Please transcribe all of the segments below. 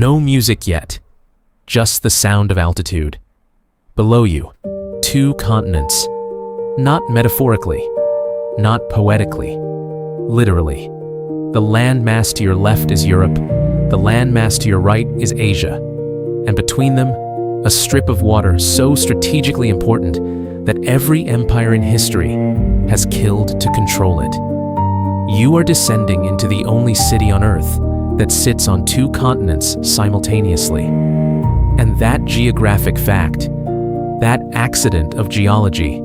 No music yet, just the sound of altitude. Below you, two continents, not metaphorically, not poetically, literally. The landmass to your left is Europe, the landmass to your right is Asia, and between them, a strip of water so strategically important that every empire in history has killed to control it. You are descending into the only city on Earth that sits on two continents simultaneously. And that geographic fact, that accident of geology,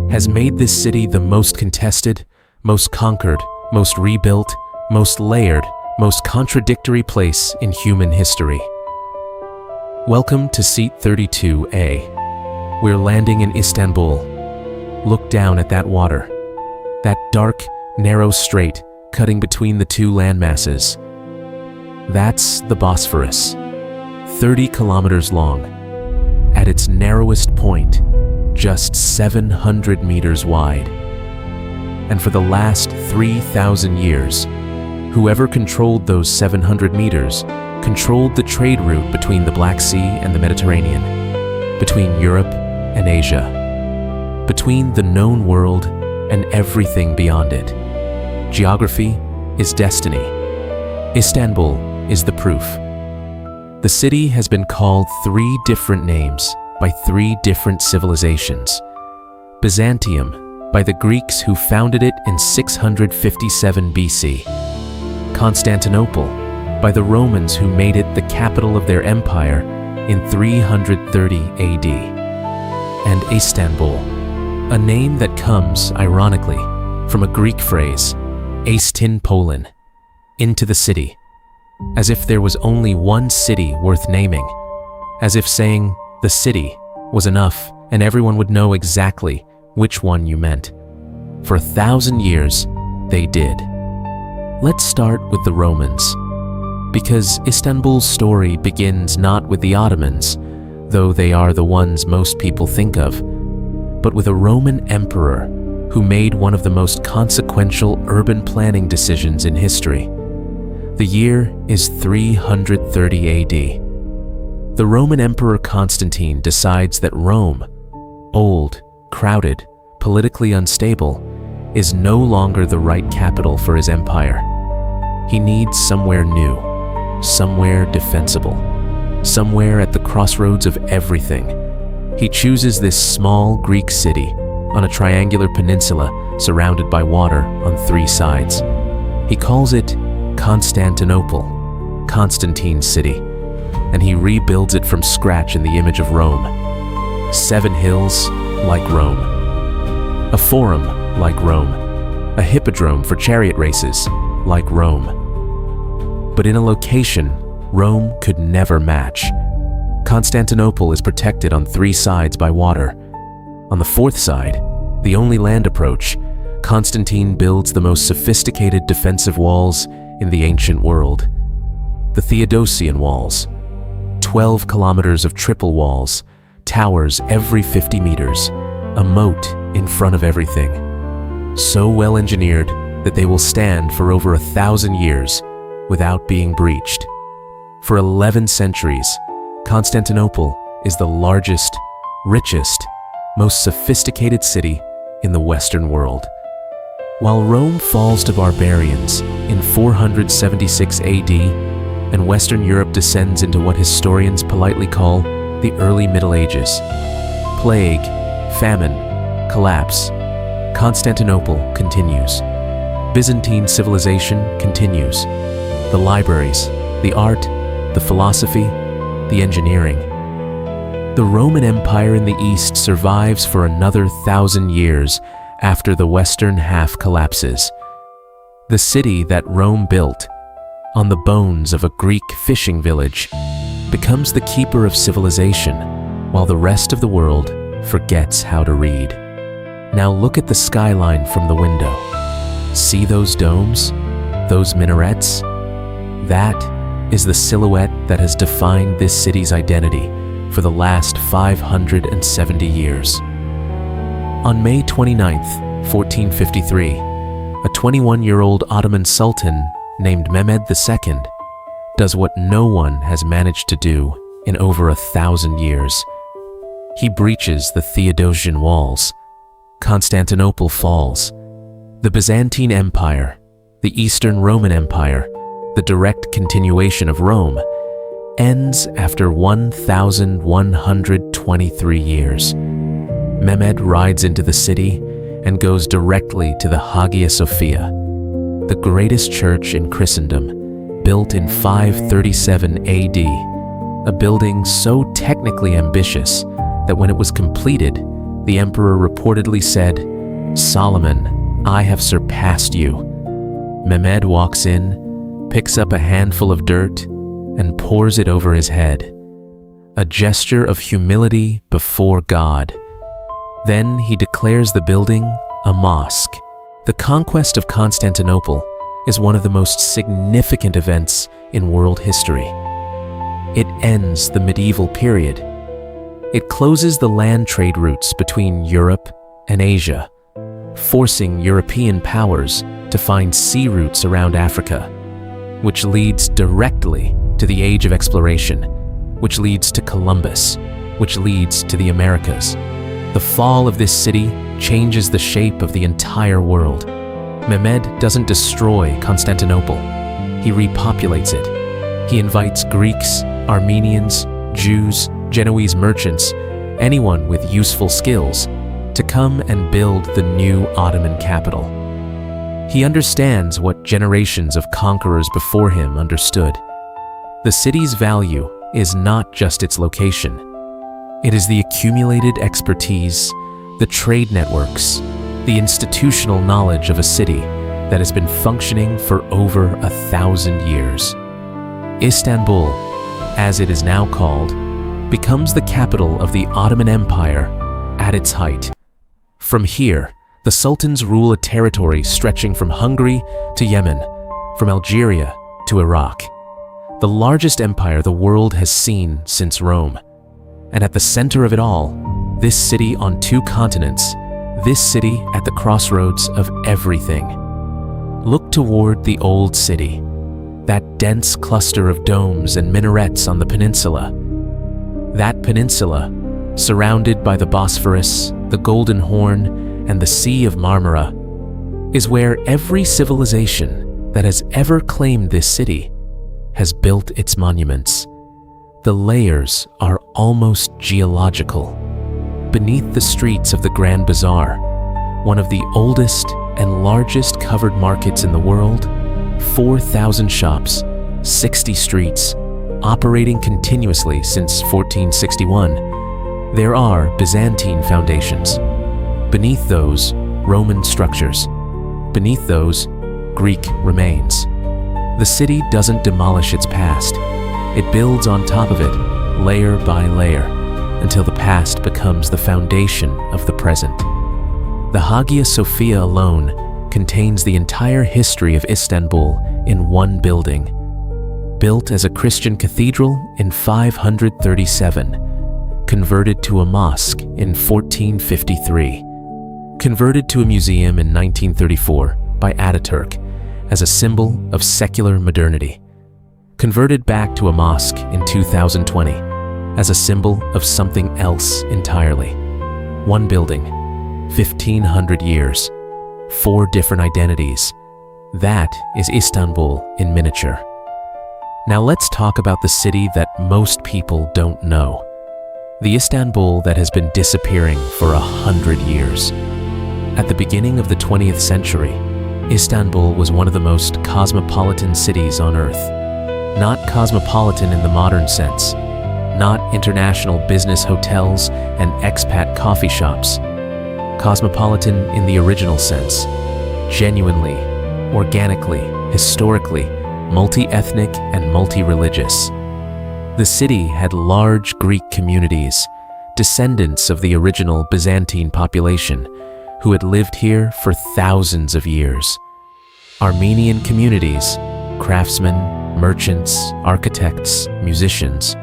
has made this city the most contested, most conquered, most rebuilt, most layered, most contradictory place in human history. Welcome to Seat 32A. We're landing in Istanbul. Look down at that water, that dark, narrow strait cutting between the two landmasses. That's the Bosphorus, 30 kilometers long. At its narrowest point, just 700 meters wide. And for the last 3,000 years, whoever controlled those 700 meters controlled the trade route between the Black Sea and the Mediterranean, between Europe and Asia, between the known world and everything beyond it. Geography is destiny. Istanbul is the proof. The city has been called 3 different names by 3 different civilizations. Byzantium, by the Greeks who founded it in 657 BC. Constantinople, by the Romans who made it the capital of their empire in 330 AD. And Istanbul, a name that comes, ironically, from a Greek phrase, Eistin Polin, into the city, as if there was only one city worth naming, as if saying the city was enough and everyone would know exactly which one you meant. For 1,000 years, they did. Let's start with the Romans, because Istanbul's story begins not with the Ottomans, though they are the ones most people think of, but with a Roman emperor who made one of the most consequential urban planning decisions in history. The year is 330 AD. The Roman Emperor Constantine decides that Rome, old, crowded, politically unstable, is no longer the right capital for his empire. He needs somewhere new, somewhere defensible, somewhere at the crossroads of everything. He chooses this small Greek city on a triangular peninsula surrounded by water on 3 sides. He calls it Constantinople, Constantine's city, and he rebuilds it from scratch in the image of Rome. 7 hills like Rome, a forum like Rome, a hippodrome for chariot races like Rome. But in a location Rome could never match. Constantinople is protected on 3 sides by water. On the 4th side, the only land approach, Constantine builds the most sophisticated defensive walls in the ancient world. The Theodosian Walls, 12 kilometers of triple walls, towers every 50 meters, a moat in front of everything. So well engineered that they will stand for over 1,000 years without being breached. For 11 centuries, Constantinople is the largest, richest, most sophisticated city in the Western world. While Rome falls to barbarians in 476 AD and Western Europe descends into what historians politely call the early Middle Ages, plague, famine, collapse, Constantinople continues. Byzantine civilization continues. The libraries, the art, the philosophy, the engineering. The Roman Empire in the East survives for another 1,000 years after the western half collapses. The city that Rome built, on the bones of a Greek fishing village, becomes the keeper of civilization, while the rest of the world forgets how to read. Now look at the skyline from the window. See those domes? Those minarets? That is the silhouette that has defined this city's identity for the last 570 years. On May 29, 1453, a 21-year-old Ottoman sultan named Mehmed II does what no one has managed to do in over 1,000 years. He breaches the Theodosian Walls. Constantinople falls. The Byzantine Empire, the Eastern Roman Empire, the direct continuation of Rome, ends after 1,123 years. Mehmed rides into the city and goes directly to the Hagia Sophia, the greatest church in Christendom, built in 537 AD, a building so technically ambitious that when it was completed, the emperor reportedly said, "Solomon, I have surpassed you." Mehmed walks in, picks up a handful of dirt, and pours it over his head, a gesture of humility before God. Then he declares the building a mosque. The conquest of Constantinople is one of the most significant events in world history. It ends the medieval period. It closes the land trade routes between Europe and Asia, forcing European powers to find sea routes around Africa, which leads directly to the Age of Exploration, which leads to Columbus, which leads to the Americas. The fall of this city changes the shape of the entire world. Mehmed doesn't destroy Constantinople. He repopulates it. He invites Greeks, Armenians, Jews, Genoese merchants, anyone with useful skills, to come and build the new Ottoman capital. He understands what generations of conquerors before him understood. The city's value is not just its location. It is the accumulated expertise, the trade networks, the institutional knowledge of a city that has been functioning for over 1,000 years. Istanbul, as it is now called, becomes the capital of the Ottoman Empire at its height. From here, the sultans rule a territory stretching from Hungary to Yemen, from Algeria to Iraq. The largest empire the world has seen since Rome. And at the center of it all, this city on 2 continents, this city at the crossroads of everything. Look toward the old city, that dense cluster of domes and minarets on the peninsula. That peninsula, surrounded by the Bosphorus, the Golden Horn, and the Sea of Marmara, is where every civilization that has ever claimed this city has built its monuments. The layers are almost geological. Beneath the streets of the Grand Bazaar, one of the oldest and largest covered markets in the world, 4,000 shops, 60 streets, operating continuously since 1461, there are Byzantine foundations. Beneath those, Roman structures. Beneath those, Greek remains. The city doesn't demolish its past. It builds on top of it, layer by layer, until the past becomes the foundation of the present. The Hagia Sophia alone contains the entire history of Istanbul in one building. Built as a Christian cathedral in 537, converted to a mosque in 1453, converted to a museum in 1934 by Ataturk as a symbol of secular modernity, converted back to a mosque in 2020 as a symbol of something else entirely. One building, 1,500 years, 4 different identities. That is Istanbul in miniature. Now let's talk about the city that most people don't know. The Istanbul that has been disappearing for 100 years. At the beginning of the 20th century, Istanbul was one of the most cosmopolitan cities on earth. Not cosmopolitan in the modern sense, not international business hotels and expat coffee shops. Cosmopolitan in the original sense, genuinely, organically, historically, multi-ethnic and multi-religious. The city had large Greek communities, descendants of the original Byzantine population, who had lived here for thousands of years. Armenian communities, craftsmen, merchants, architects, musicians.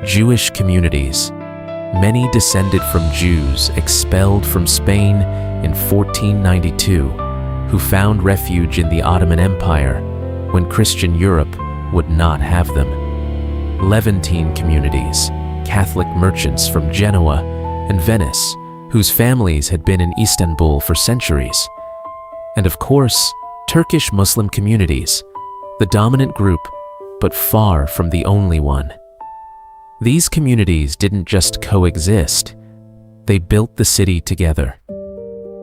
Jewish communities, many descended from Jews expelled from Spain in 1492, who found refuge in the Ottoman Empire when Christian Europe would not have them. Levantine communities, Catholic merchants from Genoa and Venice, whose families had been in Istanbul for centuries. And of course, Turkish Muslim communities, the dominant group, but far from the only one. These communities didn't just coexist, they built the city together.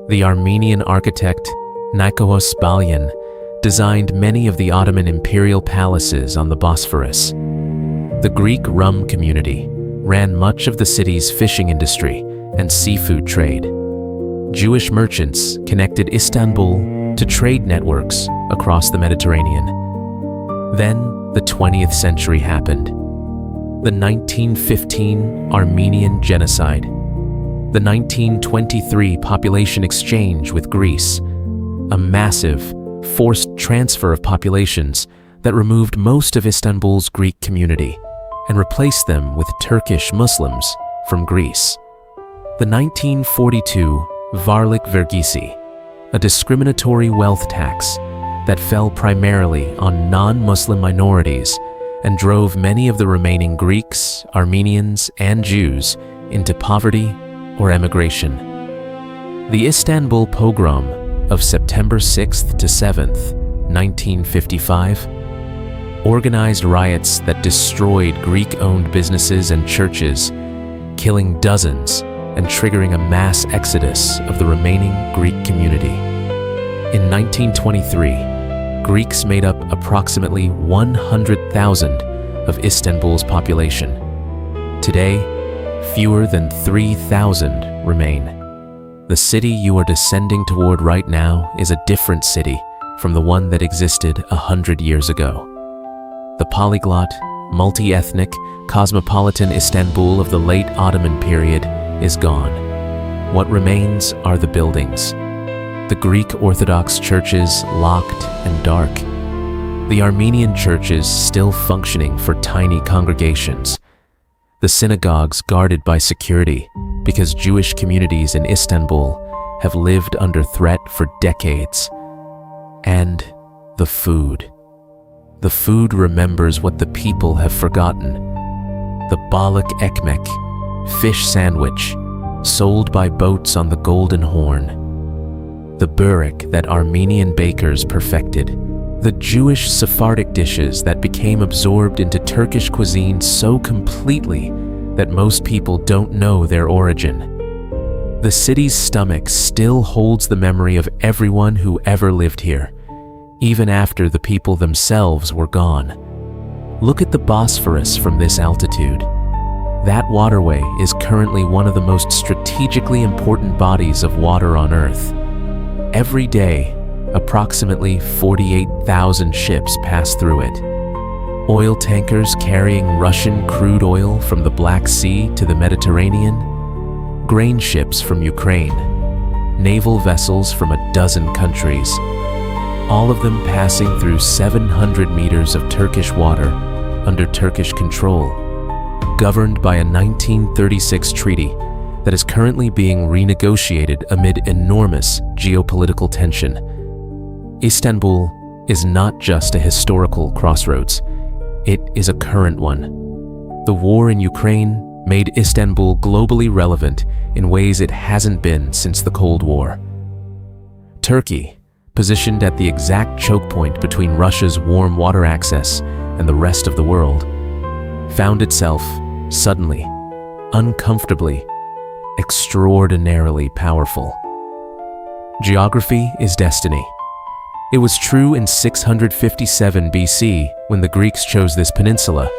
The Armenian architect Nikos Balyan designed many of the Ottoman imperial palaces on the Bosphorus. The Greek Rum community ran much of the city's fishing industry and seafood trade. Jewish merchants connected Istanbul to trade networks across the Mediterranean. Then the 20th century happened. The 1915 Armenian genocide. The 1923 population exchange with Greece. A massive, forced transfer of populations that removed most of Istanbul's Greek community and replaced them with Turkish Muslims from Greece. The 1942 Varlık Vergisi, a discriminatory wealth tax that fell primarily on non-Muslim minorities and drove many of the remaining Greeks, Armenians, and Jews into poverty or emigration. The Istanbul Pogrom of September 6th to 7th, 1955, organized riots that destroyed Greek-owned businesses and churches, killing dozens and triggering a mass exodus of the remaining Greek community. In 1923, Greeks made up approximately 100,000 of Istanbul's population. Today, fewer than 3,000 remain. The city you are descending toward right now is a different city from the one that existed 100 years ago. The polyglot, multi-ethnic, cosmopolitan Istanbul of the late Ottoman period is gone. What remains are the buildings. The Greek Orthodox churches locked and dark. The Armenian churches still functioning for tiny congregations. The synagogues guarded by security because Jewish communities in Istanbul have lived under threat for decades. And the food. The food remembers what the people have forgotten. The balık ekmek, fish sandwich, sold by boats on the Golden Horn. The börek that Armenian bakers perfected. The Jewish Sephardic dishes that became absorbed into Turkish cuisine so completely that most people don't know their origin. The city's stomach still holds the memory of everyone who ever lived here, even after the people themselves were gone. Look at the Bosphorus from this altitude. That waterway is currently one of the most strategically important bodies of water on Earth. Every day, approximately 48,000 ships pass through it. Oil tankers carrying Russian crude oil from the Black Sea to the Mediterranean, grain ships from Ukraine, naval vessels from a dozen countries, all of them passing through 700 meters of Turkish water under Turkish control, governed by a 1936 treaty that is currently being renegotiated amid enormous geopolitical tension. Istanbul is not just a historical crossroads, it is a current one. The war in Ukraine made Istanbul globally relevant in ways it hasn't been since the Cold War. Turkey, positioned at the exact choke point between Russia's warm water access and the rest of the world, found itself suddenly, uncomfortably, extraordinarily powerful. Geography is destiny. It was true in 657 BC when the Greeks chose this peninsula.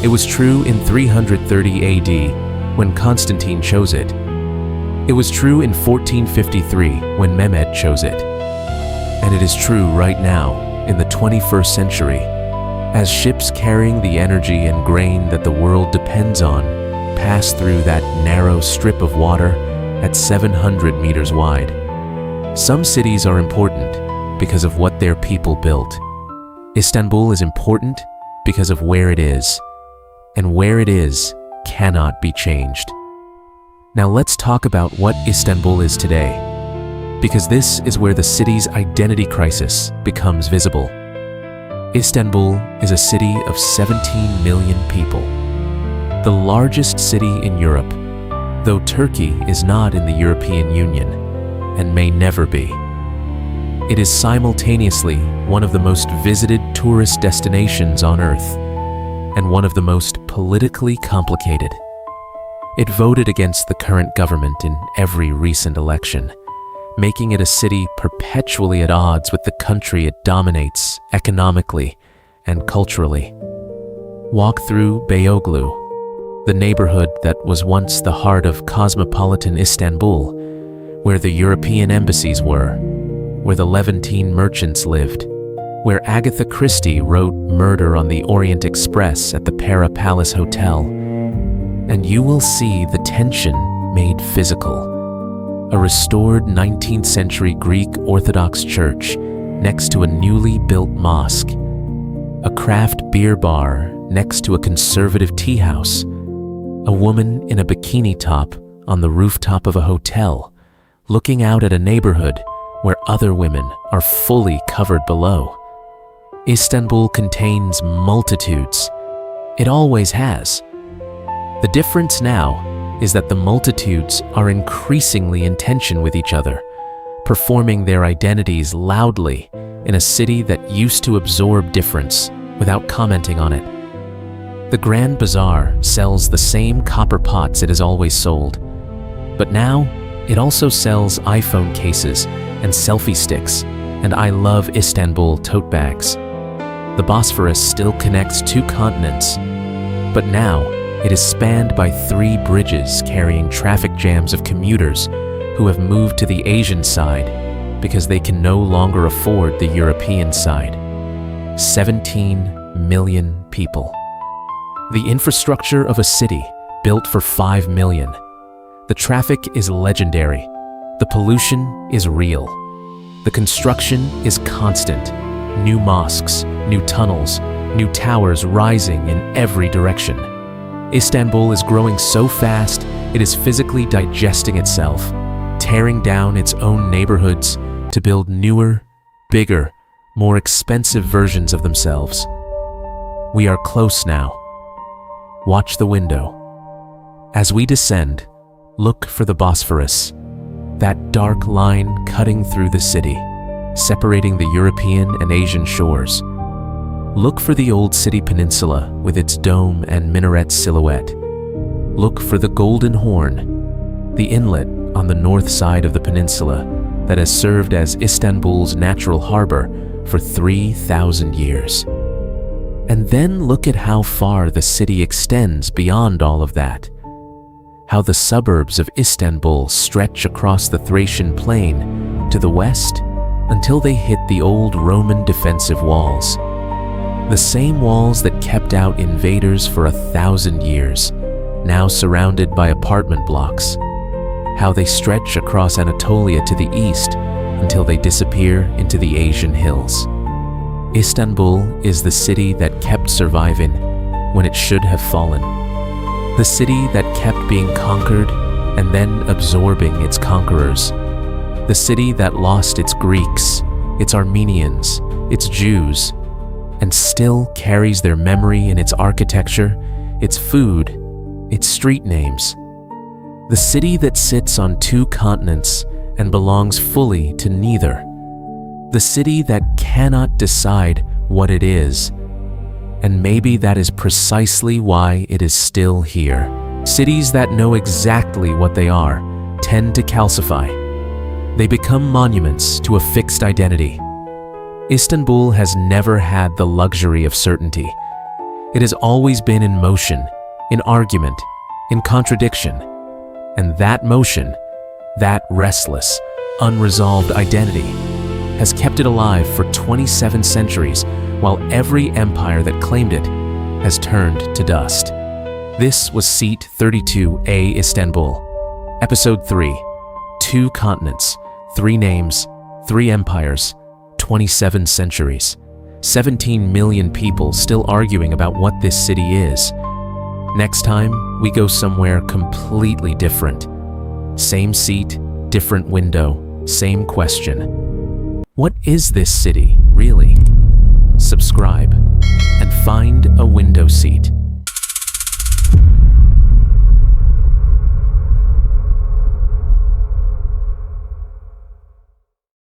It was true in 330 AD when Constantine chose it. It was true in 1453 when Mehmed chose it. And it is true right now in the 21st century as ships carrying the energy and grain that the world depends on pass through that narrow strip of water at 700 meters wide. Some cities are important because of what their people built. Istanbul is important because of where it is, and where it is cannot be changed. Now let's talk about what Istanbul is today, because this is where the city's identity crisis becomes visible. Istanbul is a city of 17 million people, the largest city in Europe, though Turkey is not in the European Union and may never be. It is simultaneously one of the most visited tourist destinations on Earth and one of the most politically complicated. It voted against the current government in every recent election, making it a city perpetually at odds with the country it dominates economically and culturally. Walk through Beyoglu, the neighborhood that was once the heart of cosmopolitan Istanbul, where the European embassies were, where the Levantine merchants lived, where Agatha Christie wrote Murder on the Orient Express at the Palace Hotel, and you will see the tension made physical. A restored 19th century Greek Orthodox church next to a newly built mosque, a craft beer bar next to a conservative tea house, a woman in a bikini top on the rooftop of a hotel, looking out at a neighborhood where other women are fully covered below. Istanbul contains multitudes. It always has. The difference now is that the multitudes are increasingly in tension with each other, performing their identities loudly in a city that used to absorb difference without commenting on it. The Grand Bazaar sells the same copper pots it has always sold, but now it also sells iPhone cases and selfie sticks and I Love Istanbul tote bags. The Bosphorus still connects two continents, but now it is spanned by 3 bridges carrying traffic jams of commuters who have moved to the Asian side because they can no longer afford the European side. 17 million people. The infrastructure of a city built for 5 million. The traffic is legendary. The pollution is real. The construction is constant. New mosques, new tunnels, new towers rising in every direction. Istanbul is growing so fast, it is physically digesting itself, tearing down its own neighborhoods to build newer, bigger, more expensive versions of themselves. We are close now. Watch the window. As we descend, look for the Bosphorus, that dark line cutting through the city, separating the European and Asian shores. Look for the old city peninsula with its dome and minaret silhouette. Look for the Golden Horn, the inlet on the north side of the peninsula that has served as Istanbul's natural harbor for 3,000 years. And then look at how far the city extends beyond all of that. How the suburbs of Istanbul stretch across the Thracian plain to the west until they hit the old Roman defensive walls. The same walls that kept out invaders for 1,000 years, now surrounded by apartment blocks. How they stretch across Anatolia to the east until they disappear into the Asian hills. Istanbul is the city that kept surviving when it should have fallen. The city that kept being conquered and then absorbing its conquerors. The city that lost its Greeks, its Armenians, its Jews, and still carries their memory in its architecture, its food, its street names. The city that sits on 2 continents and belongs fully to neither. The city that cannot decide what it is. And maybe that is precisely why it is still here. Cities that know exactly what they are tend to calcify. They become monuments to a fixed identity. Istanbul has never had the luxury of certainty. It has always been in motion, in argument, in contradiction. And that motion, that restless, unresolved identity, has kept it alive for 27 centuries, while every empire that claimed it has turned to dust. This was Seat 32A Istanbul, Episode 3, 2 continents, 3 names, 3 empires, 27 centuries, 17 million people still arguing about what this city is. Next time, we go somewhere completely different. Same seat, different window, same question. What is this city, really? subscribe, and find a window seat.